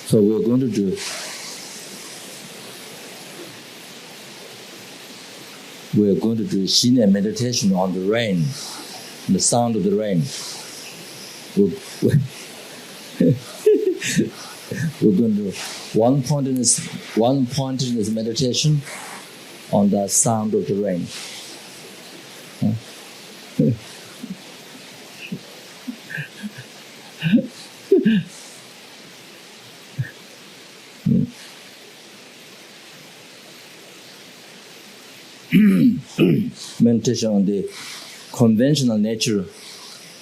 So we're going to do. We're going to do senior meditation on the rain, the sound of the rain. We're going to do one pointedness meditation on the sound of the rain. Meditation on the conventional nature,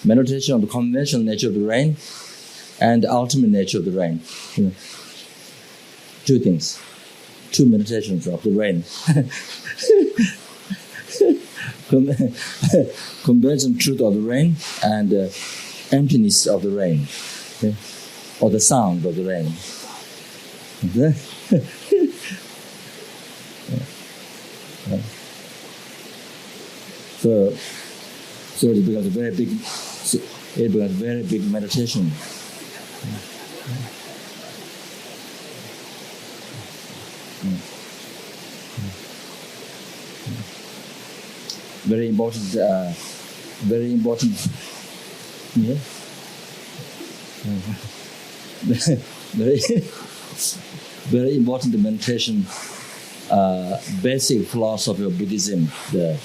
meditation on the conventional nature of the rain and the ultimate nature of the rain. Two things, two meditations of the rain. Conventional truth of the rain and emptiness of the rain, okay? Or the sound of the rain. Okay? So it becomes a very big meditation. Very important. Yeah. Very important meditation. Basic philosophy of Buddhism. The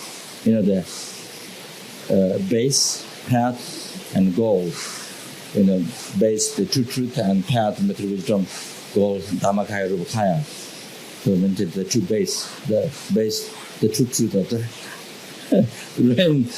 base, path, and goal. Base, the true truth, and path, material wisdom, goal, Dhammakaya, Rupakaya. So meditate the true base, the true truth of the rain.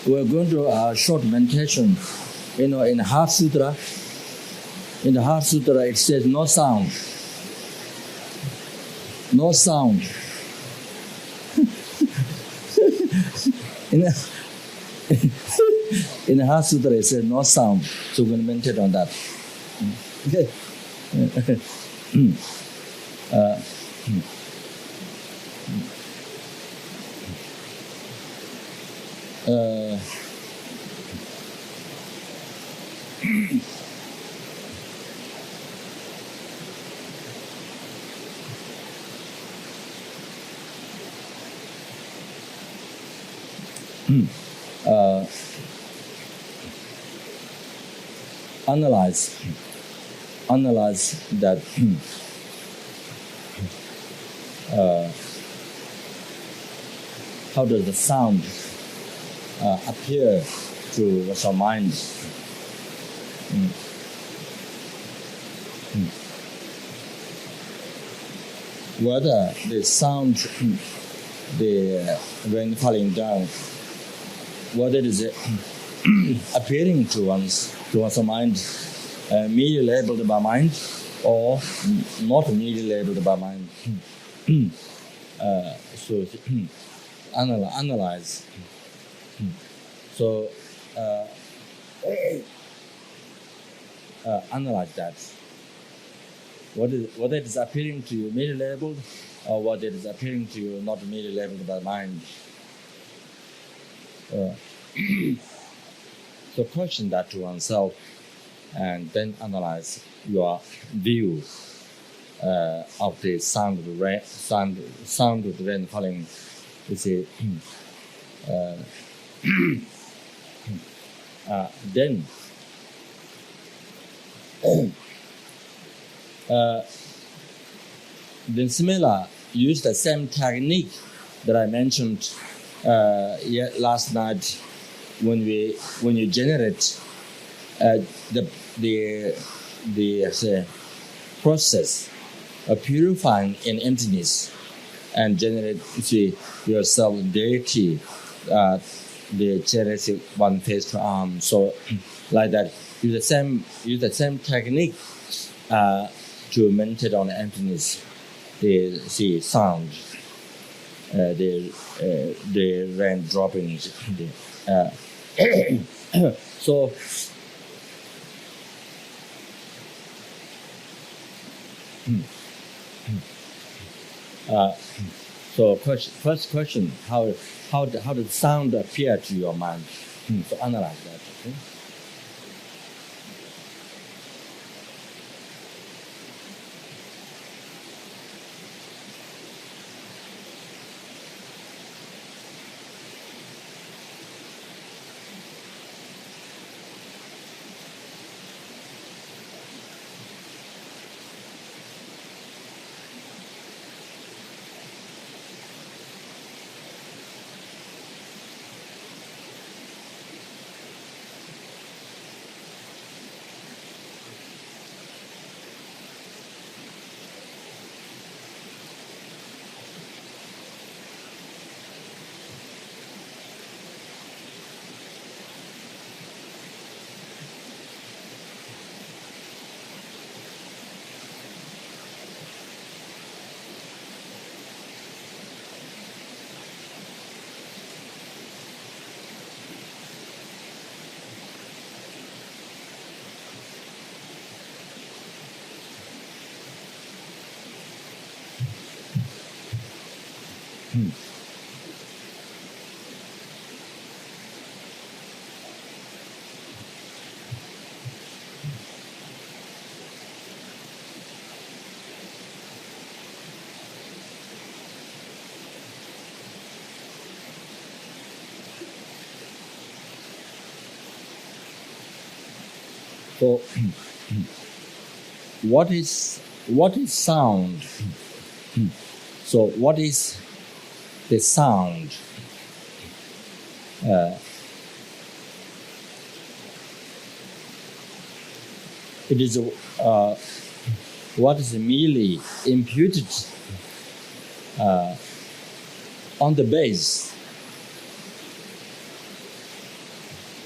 We're going to a short meditation. In the Heart Sutra, it says no sound. No sound. in the Heart Sutra, it says no sound. So we're going to meditate on that. Analyze that how does the sound appear to our mind? Whether the sound, the rain falling down, whether it is appearing to one's mind, merely labeled by mind, or not merely labeled by mind. So analyze. So analyze that. Whether it is appearing to you merely labeled, or whether it is appearing to you not merely labeled by mind. So question that to oneself, and then analyze your view of the sound of the rain, sound of the rain falling. You see, then Then similar, use the same technique that I mentioned last night when you generate the process of purifying in emptiness and generate yourself deity, the charity one face to arm. So like that, use the same technique to meditate on emptiness. The sound, the rain dropping. So first question: how does sound appear to your mind? So analyze that. Okay? So, what is sound? So, what is the sound? It is what is merely imputed on the base.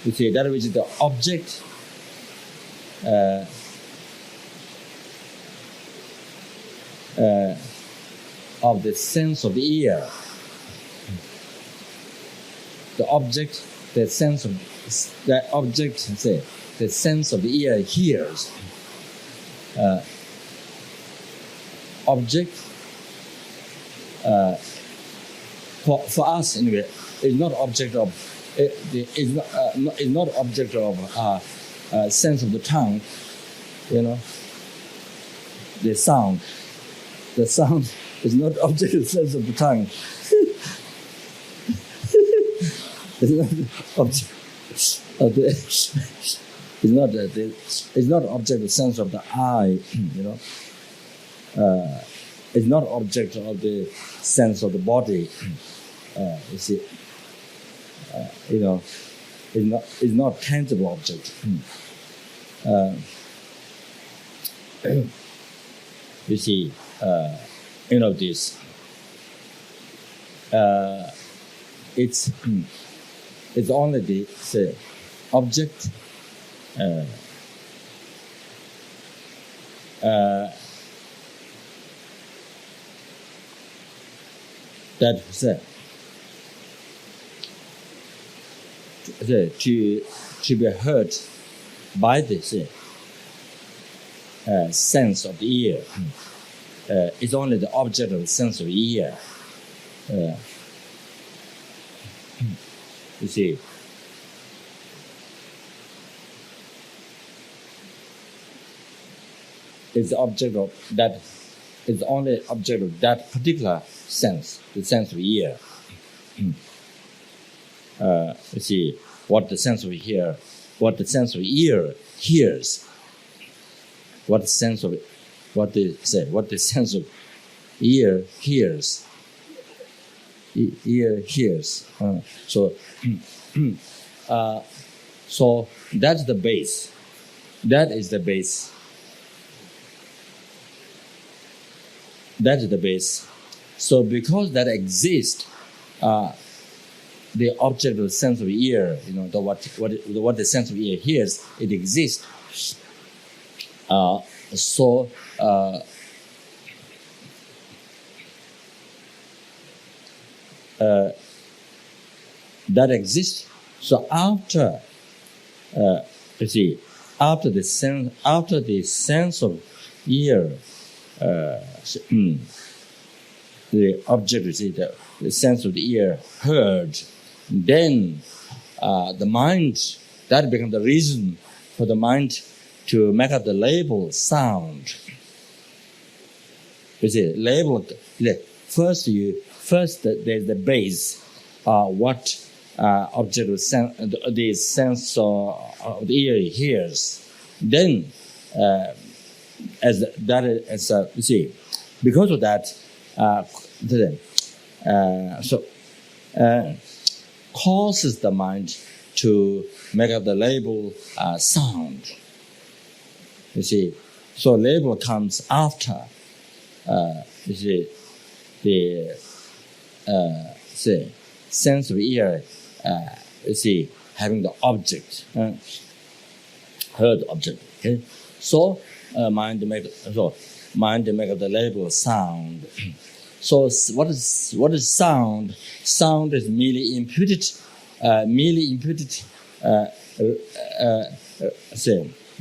You see, that which is the object of the sense of the ear. The object, the sense of the object, say, the sense of the ear hears. Object for us anyway is not object of is not object of sense of the tongue. You know, the sound is not object of sense of the tongue. It's not object of the. It's not object of sense of the eye. You know, it's not object of the sense of the body. You see, you know, it's not tangible object. You see, you know this. It's only the say, object. That say, to be heard by the sense of the ear. It's only the object of the sense of the ear. You see, it's the object of that. It's only object of that particular sense, the sense of ear. You see, what the sense of ear hears, what the sense of what the sense of ear hears. Ear hears. So that's the base. That is the base. That is the base. So because that exists, the object of the sense of ear, what the sense of ear hears, it exists. That exists. So after after the sense of ear, the object, the sense of the ear heard, then the mind, that becomes the reason for the mind to make up the label sound. Label. First there's the base. What object of the sense of the ear hears. Then, because of that, causes the mind to make up the label sound. So label comes after. The sense of ear, having the object, heard object. Okay, so mind make up the label sound. So what is sound? Sound is merely imputed.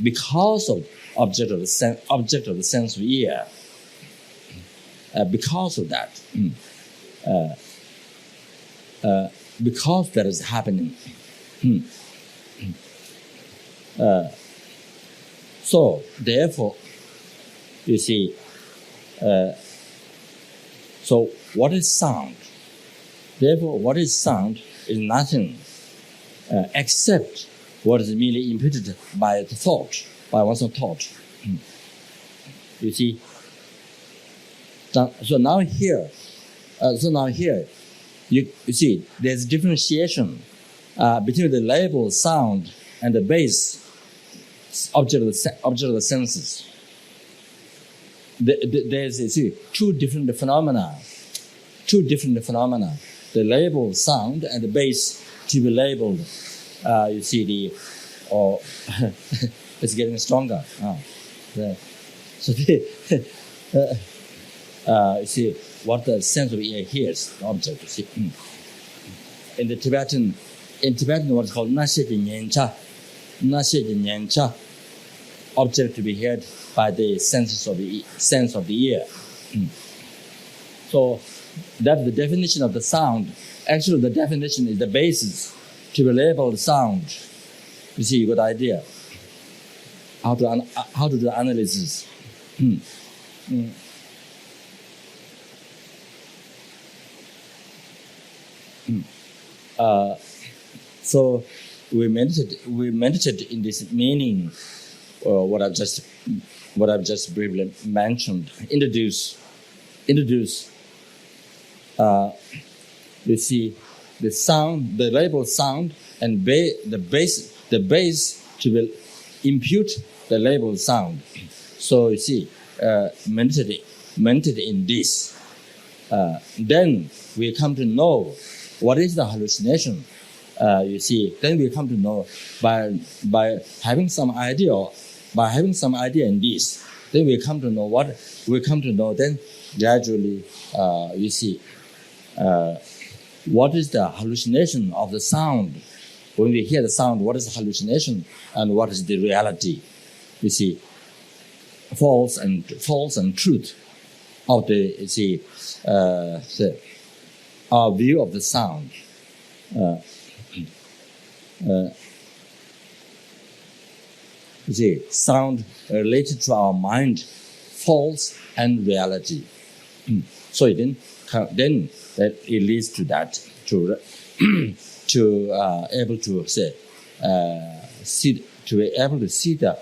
Because of object of the sense of ear. Because of that, because that is happening. So therefore, so what is sound? Therefore, what is sound is nothing except what is merely imputed by the thought, by one's own thought. So now here, you see, there's differentiation between the label sound and the base object of the senses. There's two different phenomena. The label sound and the base to be labeled. It's getting stronger. What the sense of ear hears, the object. In Tibetan, what's called nasheji nyencha, object to be heard by the sense of the ear. So that's the definition of the sound. Actually, the definition is the basis to be labeled sound. You got the idea how to do the analysis. So we meditated in this meaning, what I've just briefly mentioned. Introduce. The sound, the label sound, and the base to be impute the label sound. So meditated in this. Then we come to know what is the hallucination. Then we come to know by having some idea in this. Then we come to know what we come to know. Then gradually, what is the hallucination of the sound? When we hear the sound, what is the hallucination and what is the reality? False and truth of our view of the sound. Sound related to our mind, false and reality. So then that it leads to that, to able to see the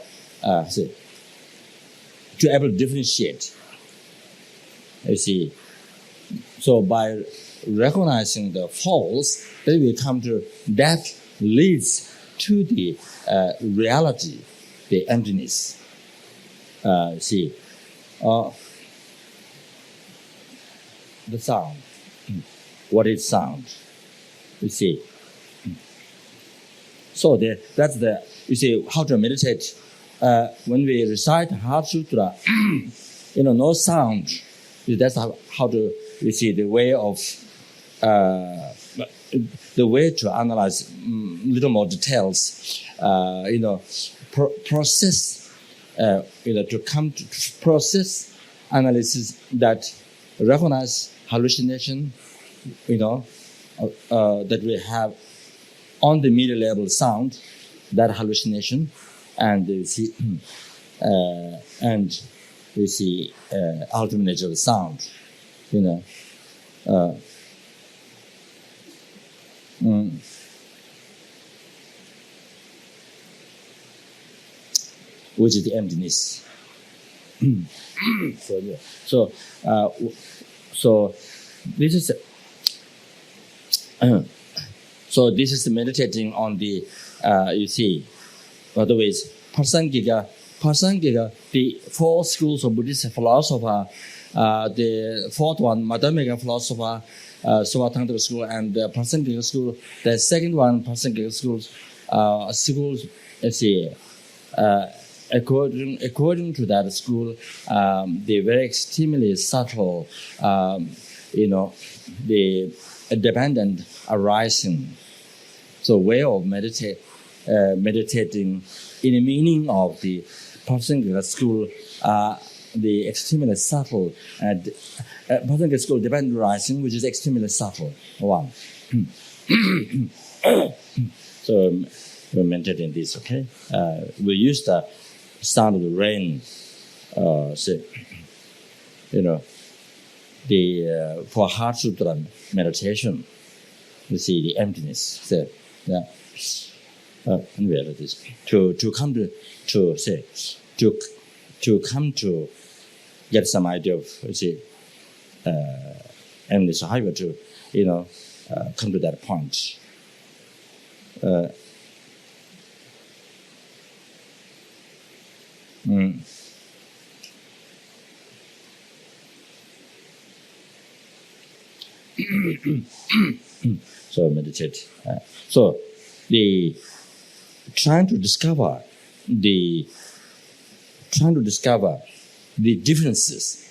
to able to differentiate. You see, so by recognizing the false, then we come to that leads to the reality, the emptiness. See, the sound. What is sound? You see. So that's the, you see, how to meditate. When we recite Heart Sutra, no sound. That's how to, you see, the way to analyze little more details. Process. To come to process analysis that recognize hallucination. That we have on the middle level sound, that hallucination, and you see, ultimate nature of the sound, which is the emptiness. So this is. So this is meditating on the, otherwise, Prasangika, the four schools of Buddhist philosopher, the fourth one, Madhyamika philosopher, Sovatantra school, and the Prasangika school. The second one, Prasangika schools, according to that school, the very extremely subtle, the dependent arising. So way of meditating in the meaning of the Prasangika school, the extremely subtle and Prasangika school dependent arising, which is extremely subtle one. So we meditate in this, okay? We use the sound of the rain, for Heart Sutra meditation, you see the emptiness. So, to come to get some idea of emptiness. So how you to come to that point. So meditate. So the trying to discover the differences,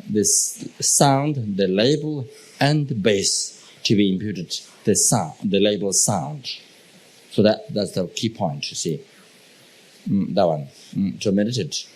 this sound, the label, and the base to be imputed. The sound, the label sound. So that's the key point. You see, that one. To meditate.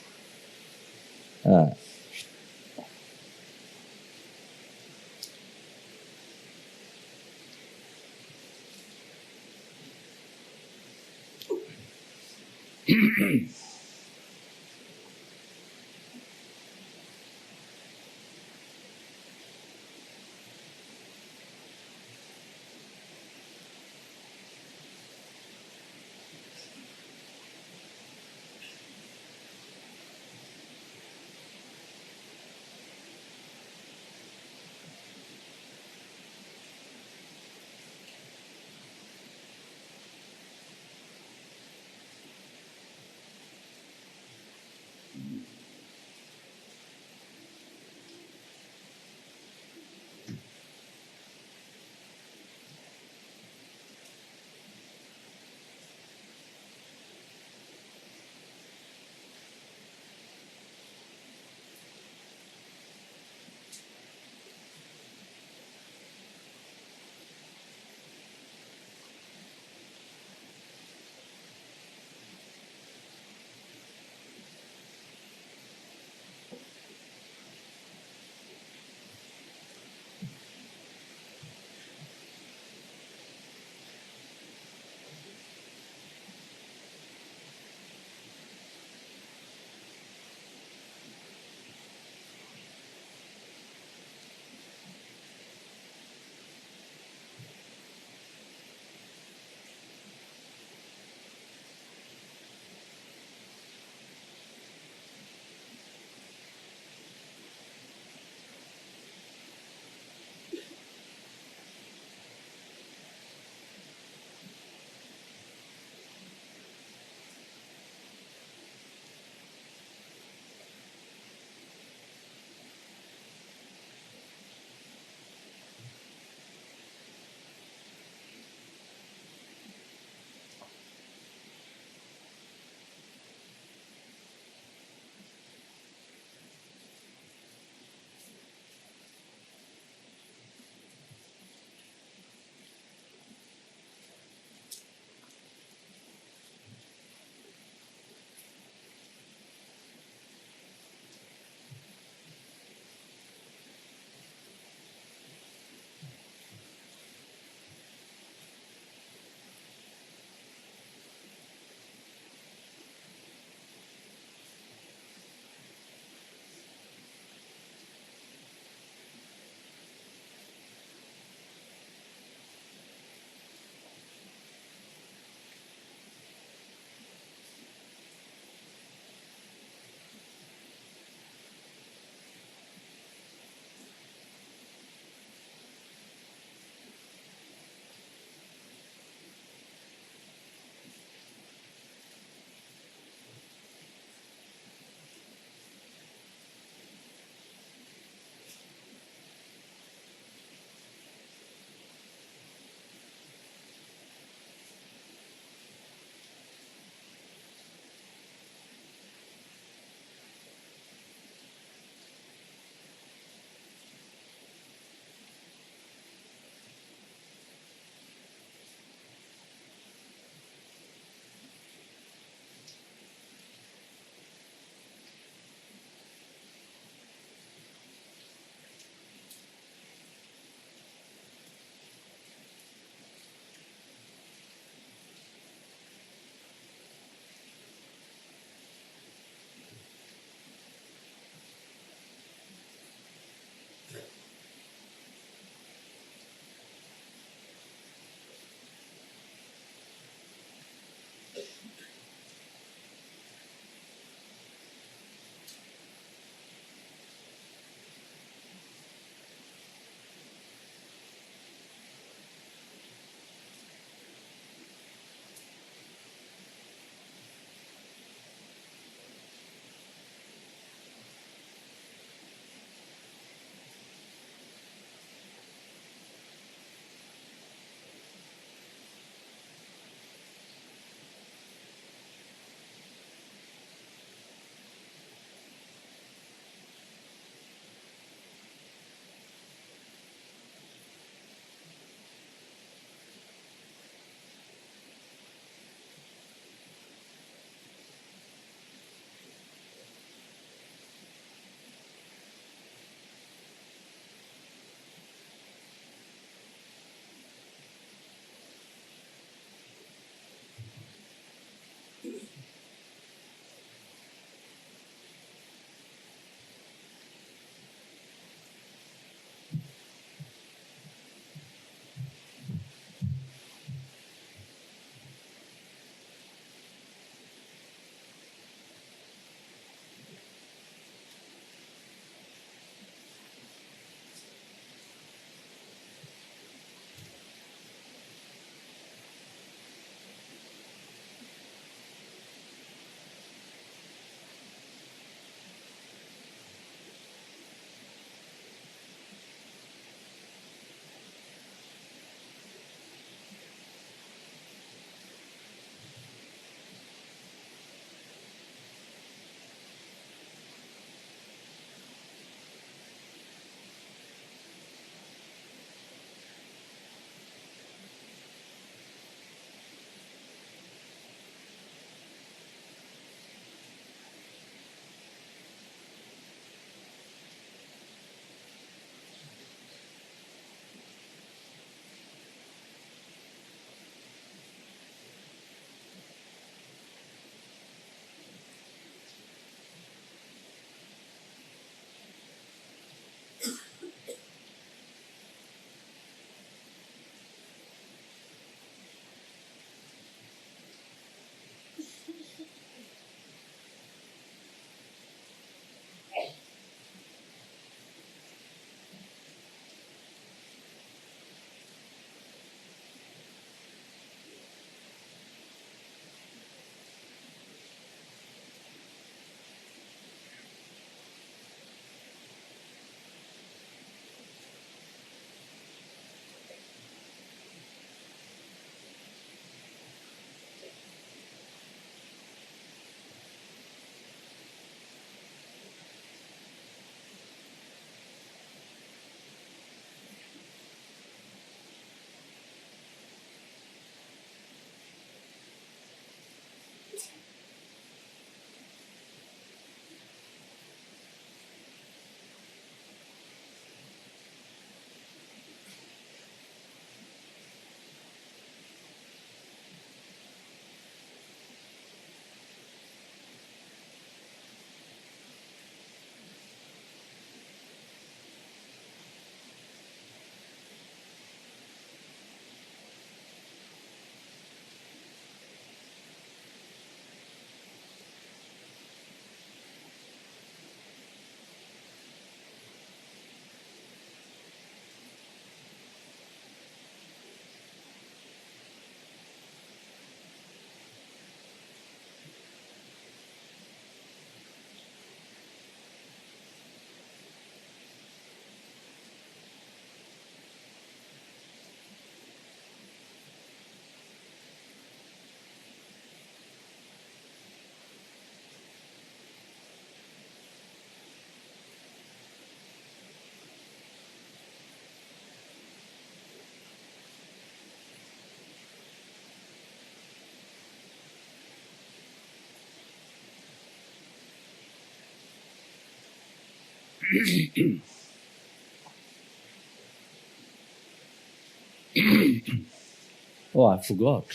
Oh, I forgot.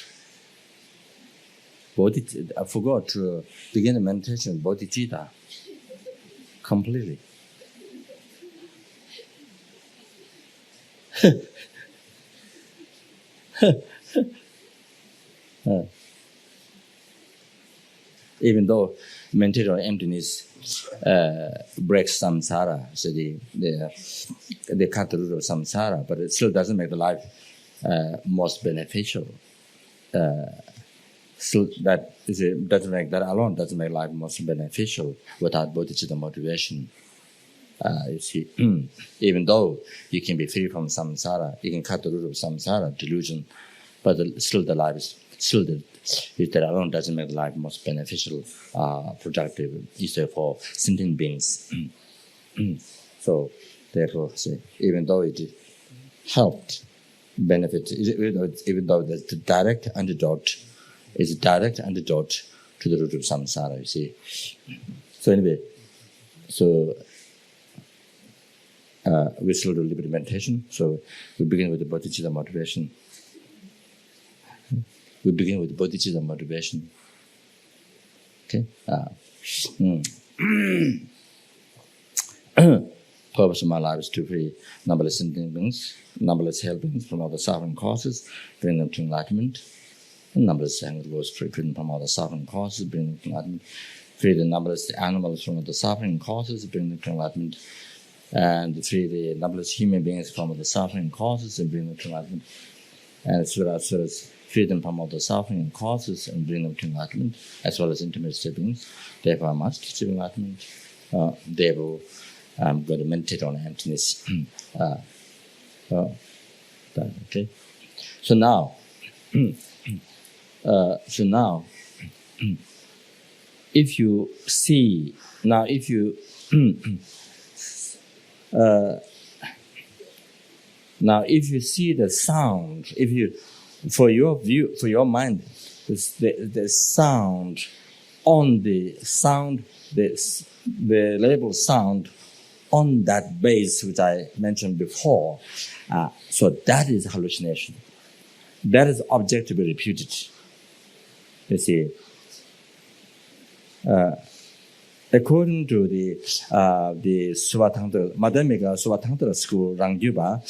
I forgot to begin the meditation bodhicitta completely. Even though meditation on emptiness breaks samsara, so they cut the root of samsara, but it still doesn't make the life most beneficial. So that doesn't make that alone doesn't make life most beneficial without bodhicitta motivation. You see, even though you can be free from samsara, you can cut the root of samsara, delusion, but still the life is still that alone doesn't make life most beneficial, productive, easier for sentient beings. So therefore, even though it helped benefit, even though the direct antidote is a direct antidote to the root of samsara, you see. So anyway, we still do a little bit of meditation. So we begin with the bodhicitta motivation. Okay? Purpose of my life is to free numberless sentient beings, numberless hell beings from all the suffering causes, bring them to enlightenment. And numberless animals free them from all the suffering causes, bring them to enlightenment. Free the numberless animals from all the suffering causes, bring them to enlightenment. And free the numberless human beings from all the suffering causes and bring them to enlightenment. And as well as free them from all the suffering and causes and bring them to enlightenment, as well as intimate siblings. Therefore, I must achieve enlightenment. Therefore, I'm going to meditate on emptiness. Okay. So now, if you see the sound, for your mind, the sound on the label sound on that base which I mentioned before, so that is hallucination. That is objectively reputed. You see, according to the Suvatantra, Madhyamika Suvatantra school, Ranggyupa,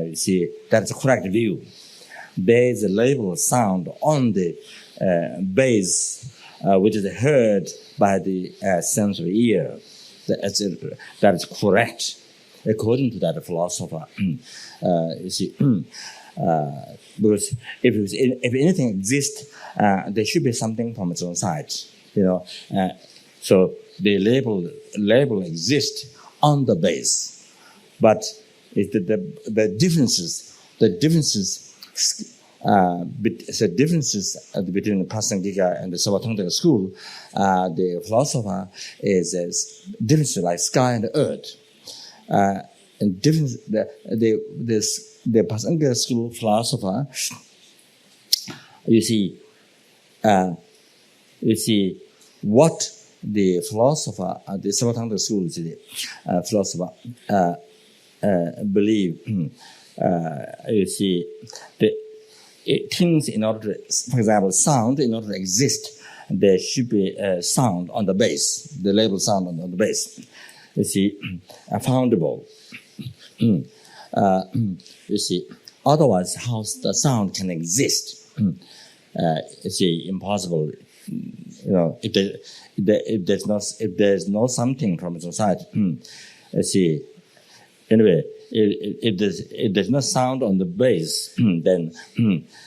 you see, that's a correct view. There is a label sound on the base, which is heard by the sense of ear. That is correct, according to that philosopher. You see, because if anything exists, there should be something from its own side. So the label exists on the base, but the differences between the Prasangika and the Savatantra school, the philosopher is differences like sky and earth, and difference the Prasangika school philosopher. You see what the philosopher, the Savatantra school, philosopher believe. You see, things in order to, for example, sound, in order to exist, there should be a sound on the base, the label sound on the base. You see, foundable. You see, otherwise, how the sound can exist? You see, impossible. If there's no something from its own side. You see, anyway. If there's no sound on the base, then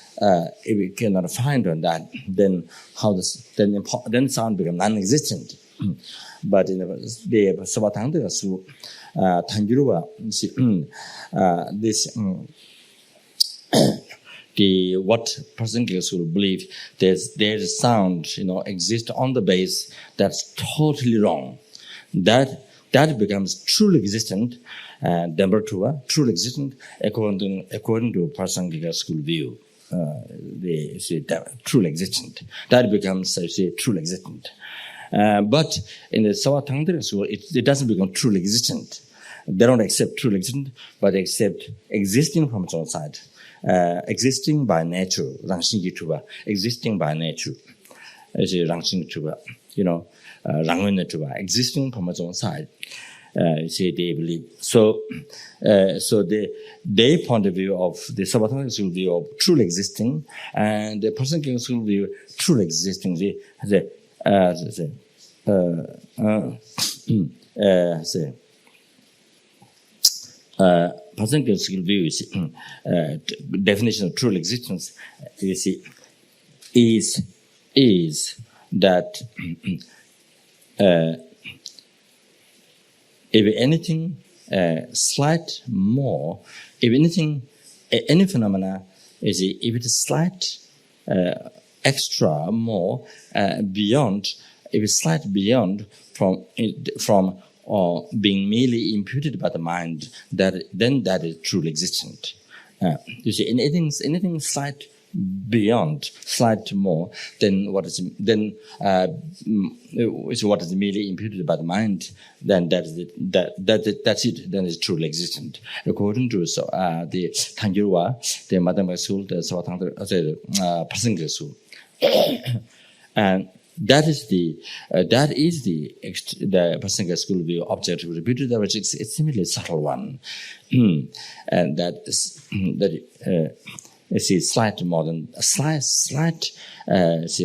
if we cannot find on that, then then sound becomes non-existent. But in the Savatantra school, Tangiruva, what Prasangika school believe, there's a sound, exists on the base that's totally wrong. That becomes truly existent. Number two, truly existent according to Prasangika school view. They say truly existent. That becomes, truly existent. But in the Savatangdra school, it doesn't become truly existent. They don't accept truly existent, but they accept existing from its own side. Existing by nature, Rangshingi Chuba, existing by nature. As a Rangshingi Chuba, Rangwena Chuba, existing from its own side. They believe. So their point of view of the Savatangdra school view of truly existing, and the Prasangika school view truly existing. Prasangika school view is definition of true existence. You see, is that if anything slight more, if anything, any phenomena is if it is slight extra more beyond, if it's slight beyond from being merely imputed by the mind, then that is truly existent. You see, anything slight beyond, slight more than what is what is merely imputed by the mind, then that's it. Then it's truly existent. According to the Tanjurwa, the Madhava School, the Prasangika School, and that is the Prasangika school view objective repeated, which is a similarly subtle one, and that is slight more than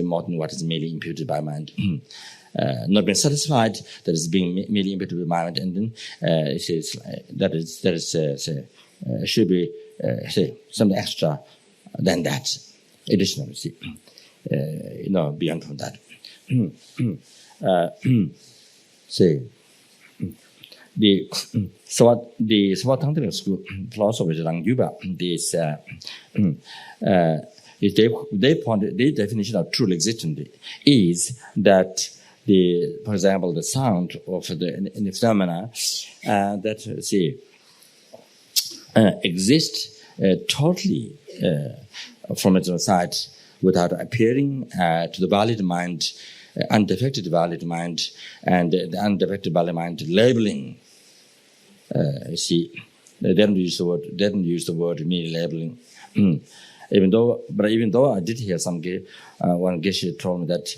more than what is merely imputed by mind. Not being satisfied that is being merely imputed by mind, and then should be something extra than that, additional. Beyond from that. The Savatangdra school philosophers Rangyuba, their definition of true existence is that for example, the sound of the phenomena that exist totally from its own side without appearing to the valid mind, undefected valid mind, and the undefected valid mind labeling. They don't use the word mere labeling. Even though I did hear one geshe told me that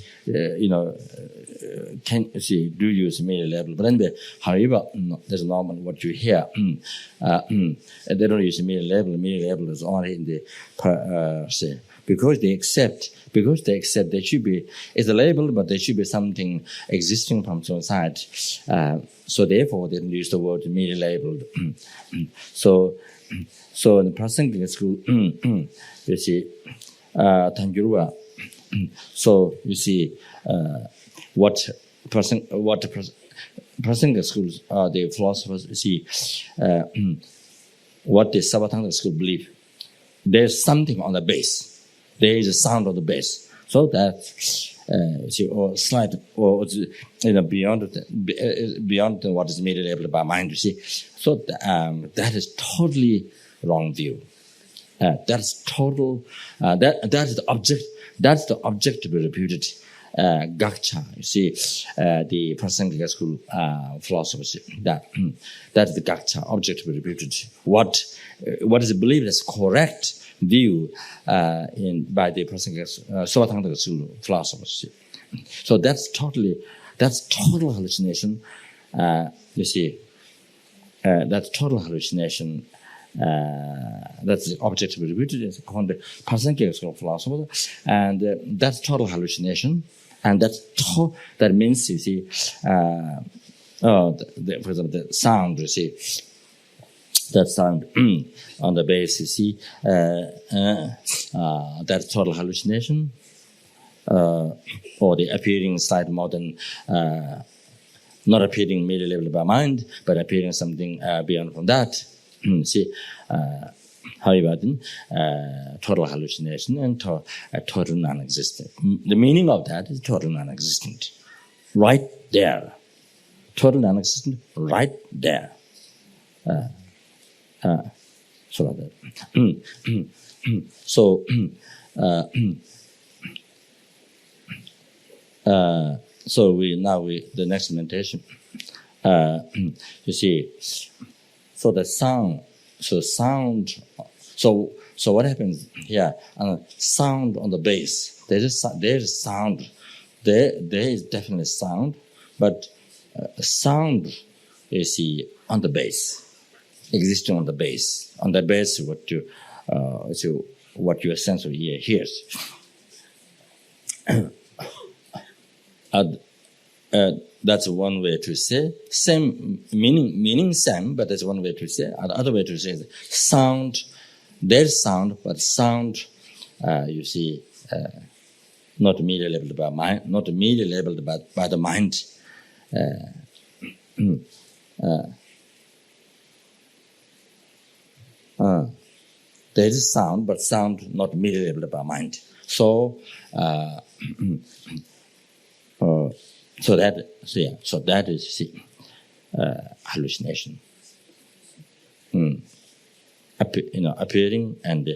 do use mere label. But anyway, however, that's normal what you hear. They don't use mere label. Mere label is only in the because they accept there should be, it's a label, but there should be something existing from its own side. So therefore, they don't use the word merely labeled. So in the Prasangika school, you see, Tanjurwa. So you see, what Prasangika schools, the philosophers, you see, what the Savatangdra school believe. There's something on the base. There is a sound of the bass, so that or slight or beyond what is made able by mind. You see, so that is totally wrong view. That's total. That is the object. That's the object to be reputed. Gakcha. You see, the Prasangika school philosophy. That is the Gakcha, object to be reputed. What is believed as correct view by the Savatangdra school philosophers. So that's total hallucination. You see, that's total hallucination. That's the object to be reputed on the Prasangika school philosopher, and that's total hallucination. And that means, you see, for example, the sound, you see, that sound on the bass, you see, that's total hallucination, or the appearing slight more than, not appearing merely labeled by mind, but appearing something beyond from that. See, however, then, total hallucination and total non-existent. The meaning of that is total non-existent. Right there. Total non-existent, right there. So like that. So, So the next meditation. You see, so the sound. So what happens here? Sound on the bass. There is sound. There is definitely sound, but sound, you see, on the bass, existing on the bass. On the bass, what your sense of ear hears. That's one way to say. Same meaning same, but that's one way to say. The other way to say is sound. There's sound, but sound, you see, not immediately labeled by mind, not immediately labeled by the mind. There is sound, but sound not immediately labeled by mind. So that is hallucination. Appearing and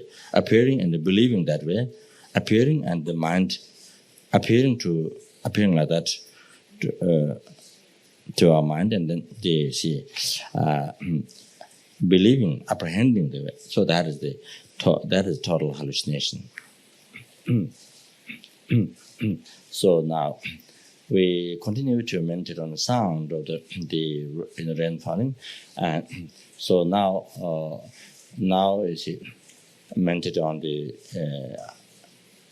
believing that way, appearing and the mind appearing like that to our mind, and then they see believing, apprehending the way. So that is total hallucination. So now we continue to meditate on the sound of the rain falling, and so now you see meditate on the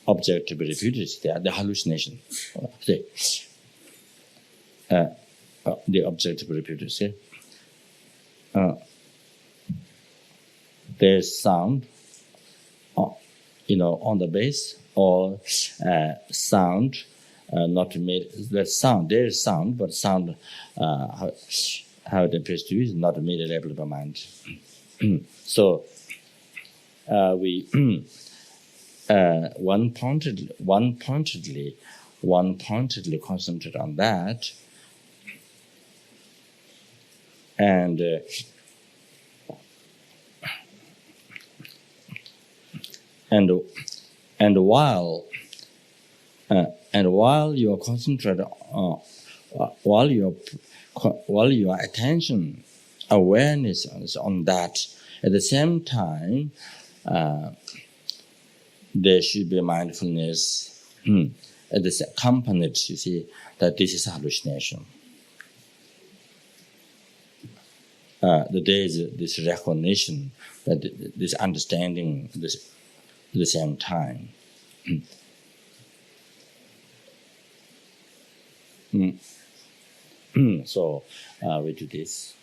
objective refutation, the hallucination. The objective refutation. There's sound, on the bass, or sound. Not made. That sound. There is sound, but sound, how it appears to you, is not immediately labeled by mind. So we one pointedly concentrate on that, and while you're concentrated while your attention awareness is on that, at the same time there should be mindfulness at this accompanied, you see, that this is hallucination. There is this recognition, that this understanding, this at the same time. So we do this.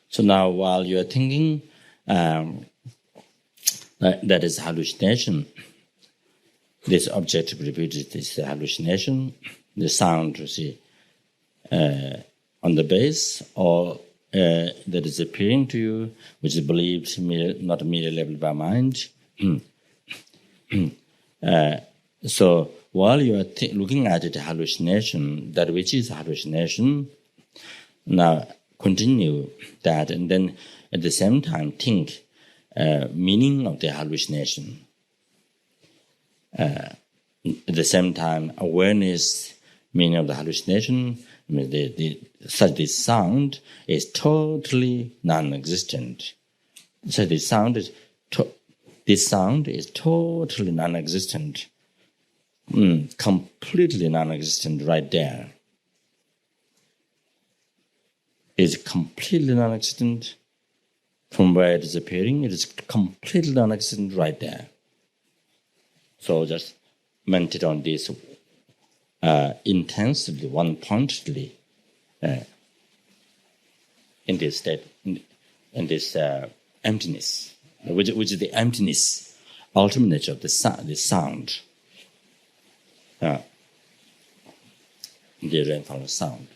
So now, while you are thinking, that is hallucination. This objective repeated this hallucination. The sound, you see, on the bass, or that is appearing to you, which is believed not immediately labeled by mind. So while you are looking at it, hallucination, that which is hallucination, now continue that, and then at the same time think meaning of the hallucination. At the same time, awareness, meaning of the hallucination. I mean, this sound is totally non-existent. So this sound is totally non-existent, completely non-existent right there. Is completely non-existent from where it is appearing. It is completely non-existent right there. So just meditate on this intensely, one-pointedly in this state, in this emptiness, which is the emptiness, ultimate nature of the sound, the rainfall sound.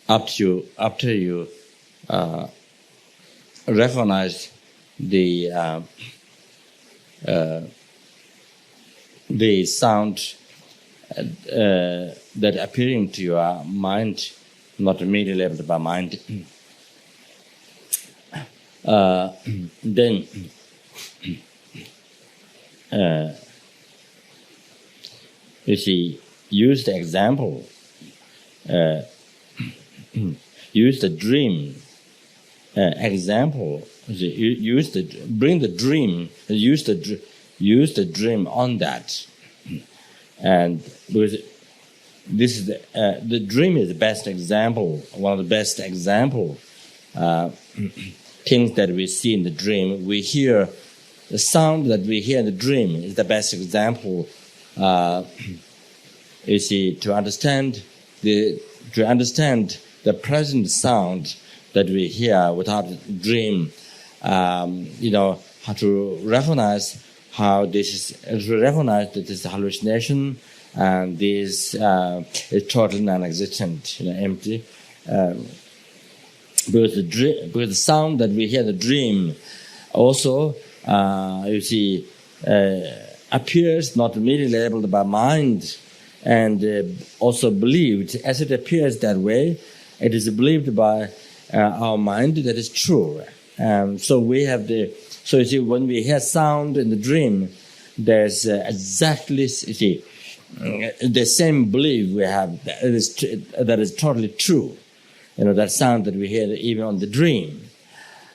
After you recognize the sound that appearing to your mind, not immediately labeled by mind, then you see, use the example. Use the dream example. Bring the dream. Use the dream on that, and because this is the dream is the best example. One of the best example things that we see in the dream. We hear the sound that we hear in the dream is the best example. You see, to understand the present sound that we hear without dream, how to recognize how this is, to recognize that this is hallucination and this is totally non-existent, empty. Because the sound that we hear in the dream also, appears not immediately labeled by mind, and also believed. As it appears that way, it is believed by our mind that is true. So you see, when we hear sound in the dream, there's exactly, the same belief we have that is totally true. That sound that we hear even on the dream.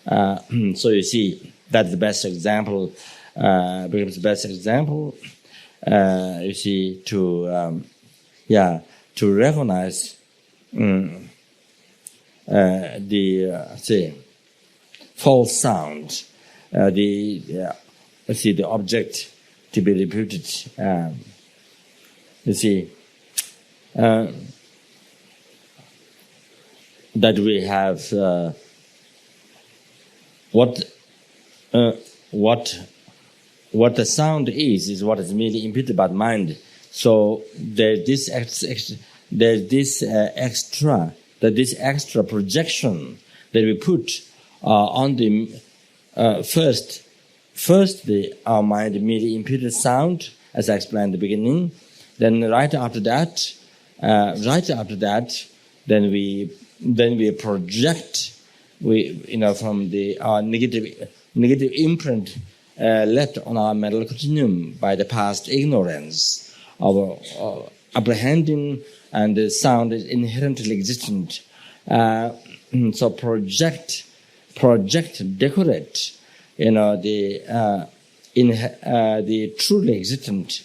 So you see, that's the best example. Becomes the best example. You see, to recognize the false sound, the object to be reputed. That we have what the sound is what is merely imputed by mind. So there's this extra projection that we put on the first our mind merely imputed sound, as I explained at the beginning. Then right after that, then we project from the negative imprint left on our mental continuum by the past ignorance, our apprehending, and the sound is inherently existent. So project, decorate, the truly existent,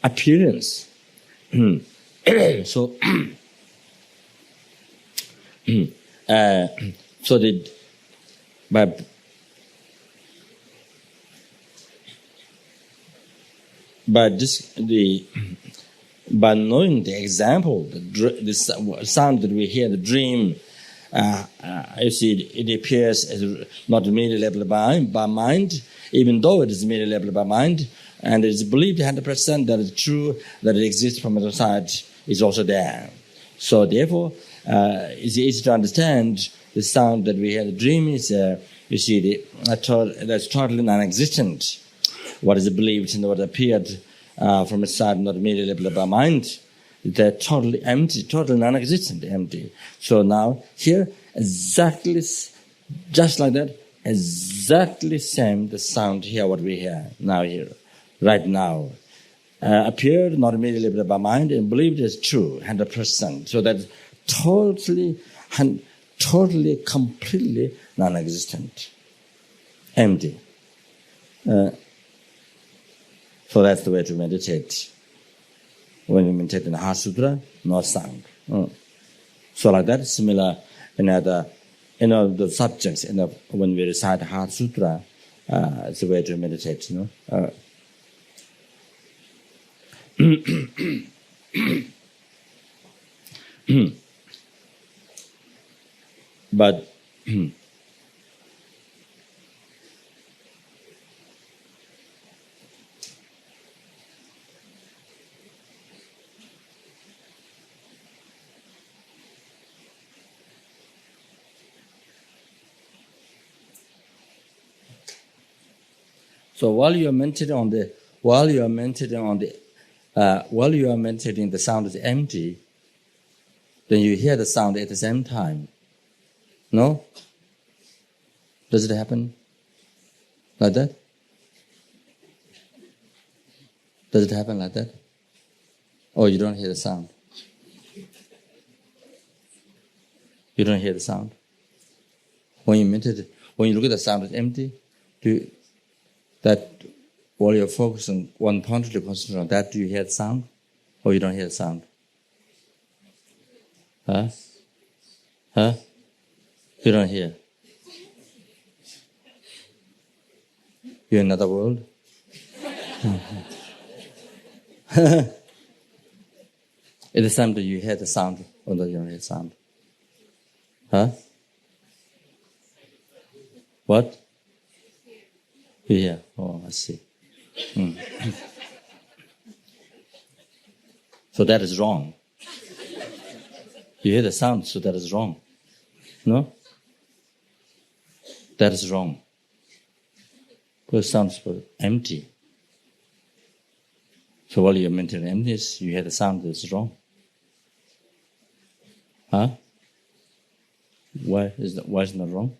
appearance. So by knowing the example, the sound that we hear in the dream, it appears as not merely labeled by mind, even though it is merely labeled by mind, and it is believed 100% that it's true, that it exists from the other side, is also there. So therefore, it's easy to understand the sound that we hear in the dream is you see, that's totally non-existent. What is believed and what appeared from inside, not immediately by mind, they're totally empty, totally non-existent, empty. So now, here, exactly, just like that, exactly same, the sound here, what we hear now here, right now. Appeared not immediately by mind and believed is true, 100%. So that's totally, completely non-existent, empty. So that's the way to meditate. When we meditate in the Heart Sutra, no sound. So like that, similar in the subjects. When we recite Heart Sutra, it's a way to meditate. But so while you are meditating the sound is empty, then you hear the sound at the same time. No? Does it happen like that? Does it happen like that? Or you don't hear the sound? You don't hear the sound? When you meditate, when you look at the sound is empty, while you're focusing one point to concentrate on that, do you hear the sound? Or you don't hear the sound? Huh? You don't hear. You're in another world? At the same time, you hear the sound, or you don't hear the sound? Huh? What? You hear? Oh, I see. So that is wrong. You hear the sound, so that is wrong. No? That is wrong. Because it sounds empty. So while you're maintaining emptiness, you hear the sound that's wrong. Huh? Why is that wrong?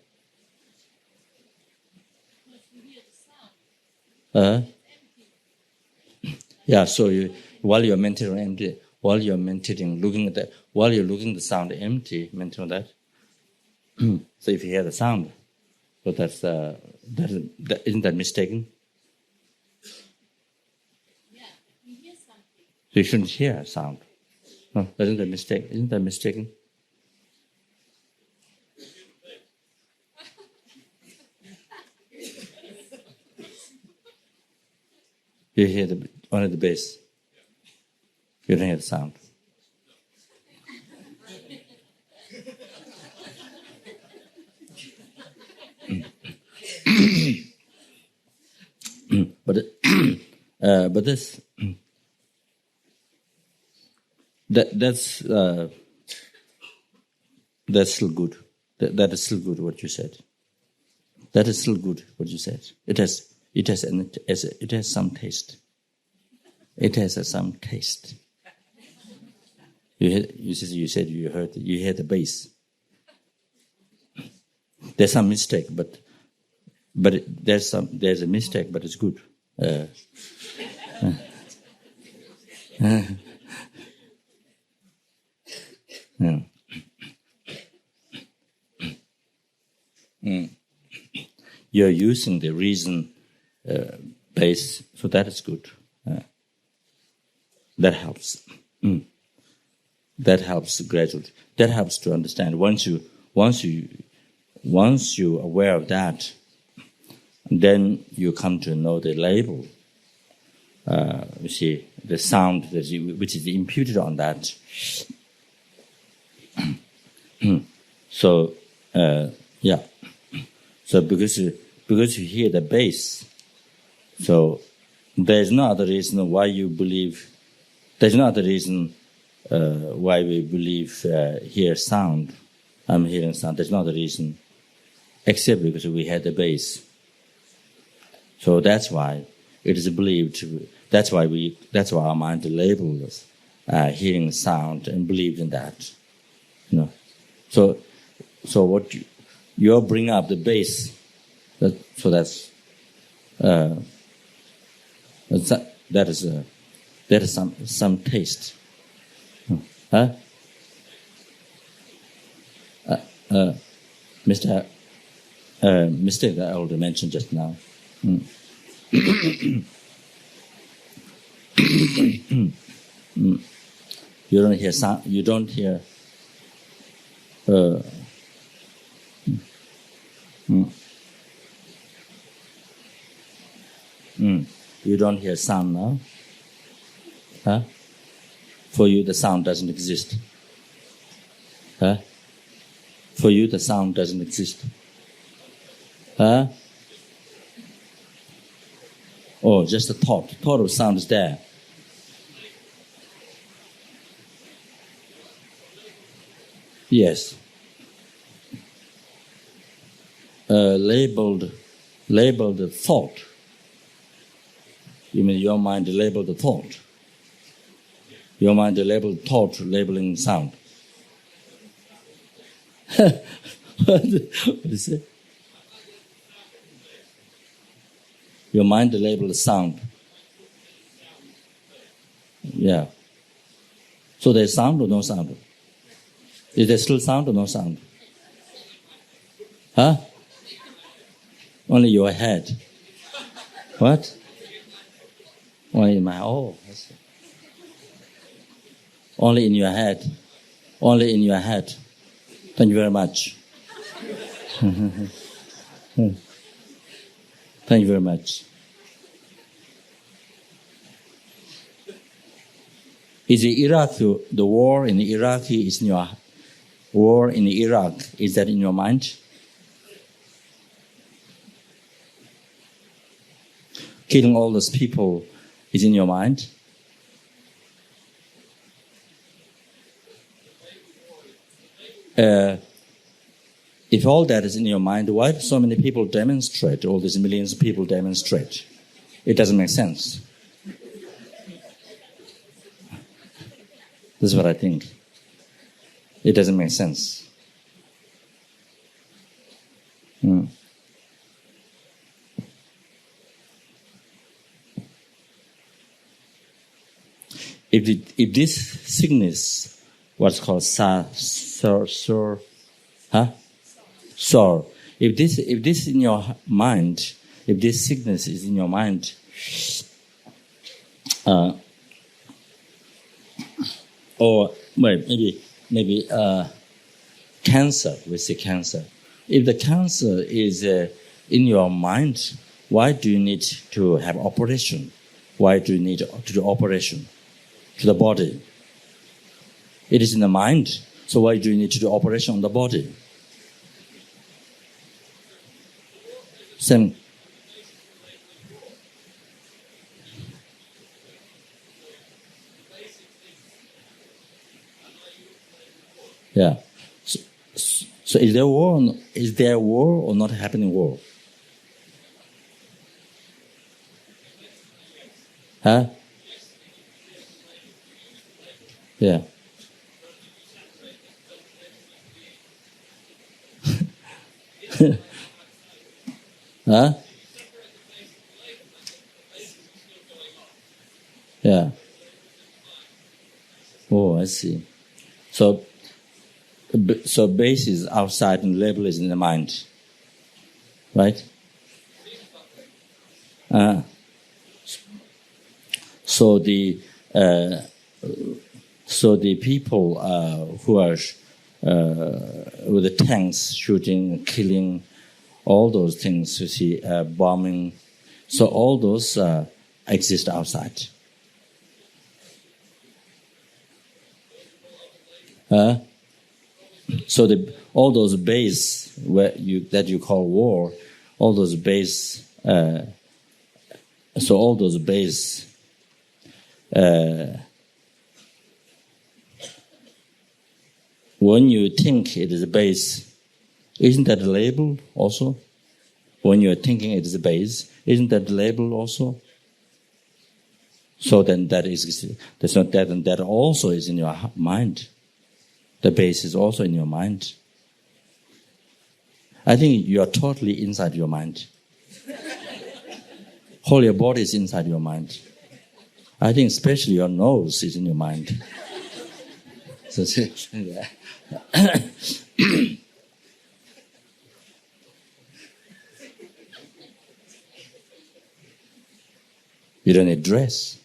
Yeah, so while you're maintaining empty, while you're looking at the sound empty, maintain that. So if you hear the sound, so isn't that mistaken? Yeah, you hear something. So you shouldn't hear sound. No, isn't that mistake? Isn't that mistaken? You hear only the bass. You don't hear the sound. But that's still good. That is still good what you said. That is still good what you said. It has some taste. It has some taste. You said you heard the bass. There's some mistake, but there's a mistake, but it's good. You're using the reason base, so that is good. That helps. That helps gradually. That helps to understand. Once you're aware of that, then you come to know the label. You see the sound which is imputed on that. So yeah. So because you hear the bass, so there's no other reason why you believe. There's no other reason why we believe hear sound. I'm hearing sound. There's no other reason. except because we had the base. So that's why it is believed. That's why our mind labels hearing sound and believed in that. So what you bring up the base. That is some taste. Mr. Mistake that I already mentioned just now. You don't hear sound. You don't hear. You don't hear sound now. For you, the sound doesn't exist. For you, the sound doesn't exist. Oh, just a thought. Thought of sound is there. Yes. Labeled thought. You mean your mind labeled the thought? Your mind labeled thought, labeling sound. What is it? Your mind labeled sound. Yeah. So there's sound or no sound? Is there still sound or no sound? Only your head. What? Only in my only in your head. Only in your head. Thank you very much. Thank you very much. Is the war in Iraq is in your war in Iraq? Is that in your mind? Killing all those people is in your mind? If all that is in your mind, why do so many people demonstrate? All these millions of people demonstrate. It doesn't make sense. This is what I think. It doesn't make sense. If this sickness, what's called sore, if this in your mind, if this sickness is in your mind, or maybe cancer. We say cancer. If the cancer is in your mind, why do you need to have operation? Why do you need to do operation to the body? It is in the mind, so why do you need to do operation on the body? Same. Yeah. So is there war? Is there war or not happening war? Yeah. Yeah. Oh, I see. So base is outside and label is in the mind, right? So the people who are with the tanks shooting, killing, all those things you see, bombing. So all those exist outside. So all those base that you call war, all those base. So all those base. When you think it is a base, Isn't that a label also? When you're thinking it is a base, isn't that a label also? So then that's not that, and that also is in your mind. The base is also in your mind. I think you are totally inside your mind. Whole your body is inside your mind. I think especially your nose is in your mind. So, you don't need dress.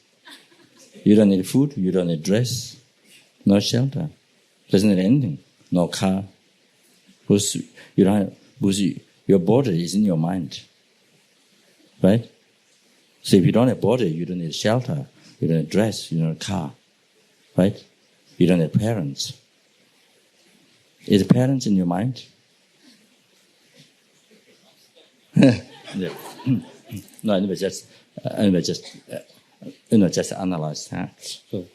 You don't need food. You don't need dress. No shelter. Doesn't need anything. No car. Because your body is in your mind. Right? So if you don't have body, you don't need shelter. You don't need dress. You don't need car. Right? You don't need parents. Is parents in your mind? Yeah. No, anyway, just analyze. Huh? So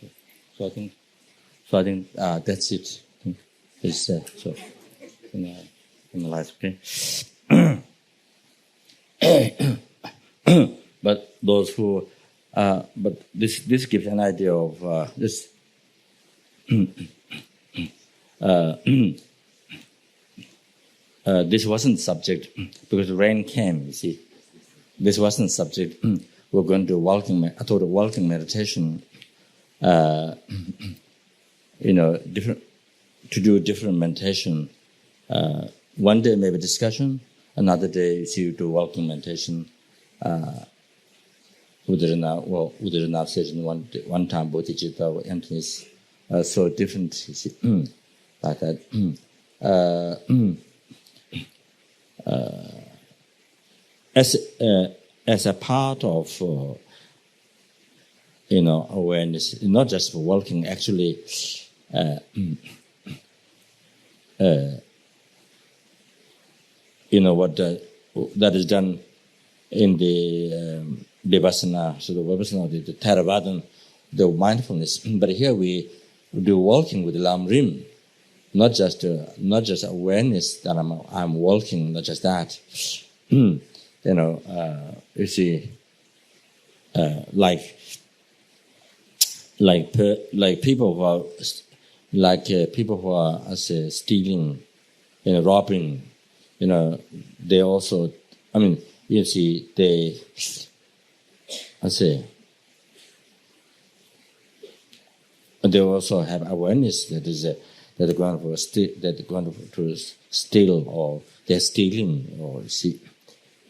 I think that's it. It's so analyze. Okay. But those who, but this gives an idea of this. This wasn't subject because rain came. You see, this wasn't subject. We're going to walking. I thought walking meditation. Different to do different meditation. One day maybe discussion. Another day you do walking meditation. Udharana session one time bodhicitta or emptiness. So different. You see, like that. As a part of awareness, not just for walking. Actually, what that is done in the vipassana. So the vipassana, the Theravada, the mindfulness. But here we do walking with the Lam Rim. Not just awareness that I'm walking, not just that. You see, like people who are stealing, robbing, they also. I mean, you see, they also have awareness that they're going to steal, or they're stealing, or see,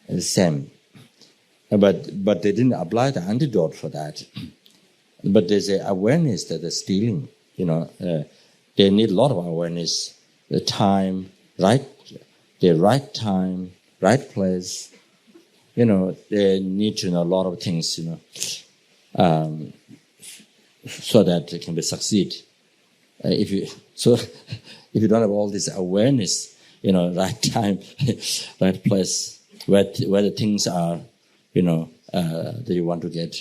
the same. But they didn't apply the antidote for that. But there's an awareness that they're stealing. They need a lot of awareness. The time, the right time, right place. They need to know a lot of things. So that they can succeed. If you don't have all this awareness, right time, right place, where the things are, that you want to get.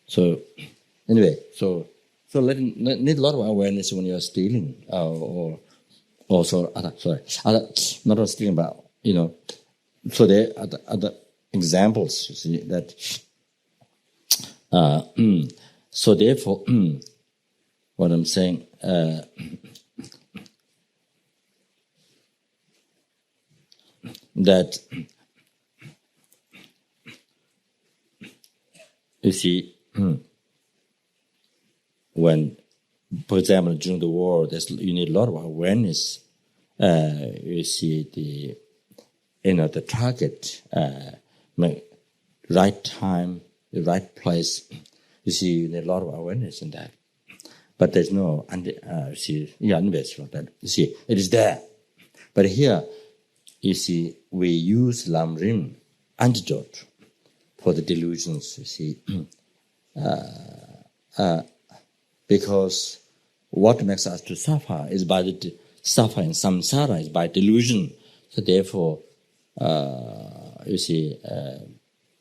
So anyway, so need a lot of awareness when you're stealing, or also not stealing, but So there are other examples. You see that. So therefore, what I'm saying. That you see, when, for example, during the war, you need a lot of awareness. You see the target, right time, the right place. You see, you need a lot of awareness in that. But there's no universe for that. You see, it is there. But here, you see, we use Lam Rim antidote for the delusions, you see. Because what makes us to suffer is by suffer in samsara is by delusion. So therefore, you see,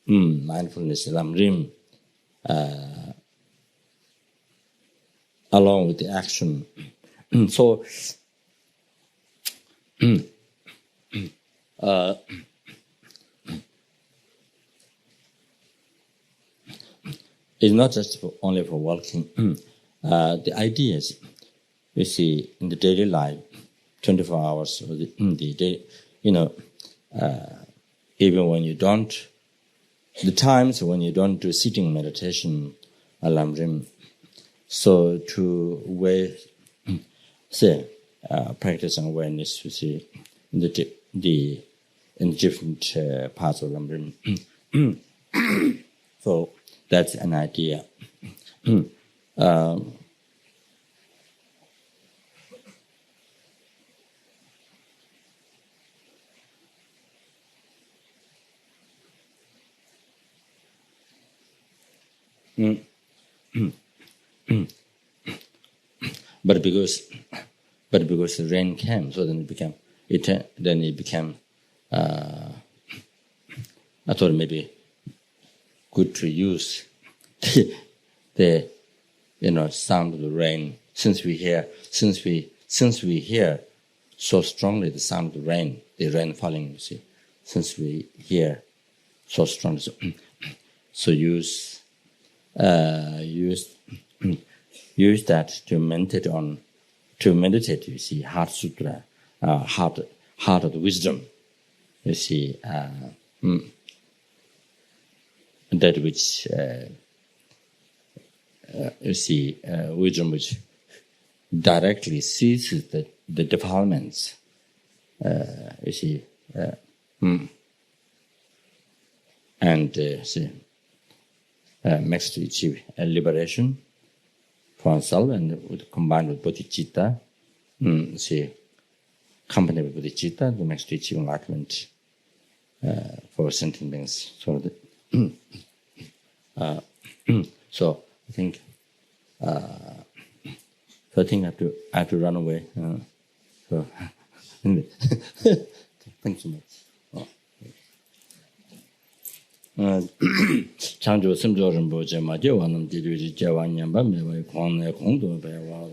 mindfulness, Lam Rim, along with the action. So, It's not just only for walking. The idea is, you see, in the daily life, 24 hours of the day, even when you don't, the times when you don't do sitting meditation, alamrim, so to practice awareness, you see, in in different parts of alamrim. So that's an idea. But because the rain came, so then it became. I thought maybe good to use the sound of the rain, since we hear so strongly the sound of the rain falling. You see, since we hear so strongly, so use that to meditate. You see, heart sutra, heart of the wisdom. You see, that which wisdom which directly sees the defilements. You see, and makes to achieve liberation for oneself, and combined with bodhicitta, see, accompanied with bodhicitta, that makes to achieve enlightenment for sentient beings. So, so I think I have to run away. So anyway, thanks so much. 창조 심조를 보지 마죠. 완전 디르지 제왕 양반 매와 공내 공도 배워